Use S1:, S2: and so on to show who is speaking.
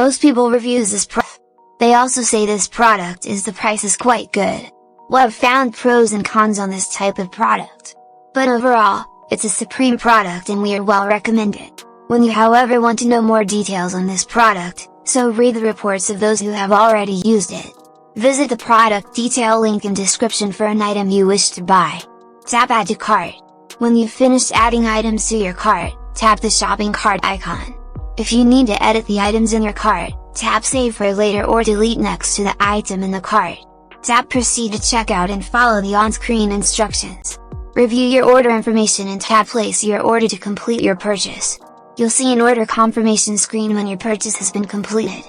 S1: Most people reviews this product. They also say this product is the price is quite good. Well, I've found pros and cons on this type of product. But overall, it's a supreme product and we are well recommend it. When you however want to know more details on this product, so read the reports of those who have already used it. Visit the product detail link in description for an item you wish to buy. Tap add to cart. When you've finished adding items to your cart, tap the shopping cart icon. If you need to edit the items in your cart, tap save for later or delete next to the item in the cart. Tap proceed to checkout and follow the on-screen instructions. Review your order information and tap place your order to complete your purchase. You'll see an order confirmation screen when your purchase has been completed.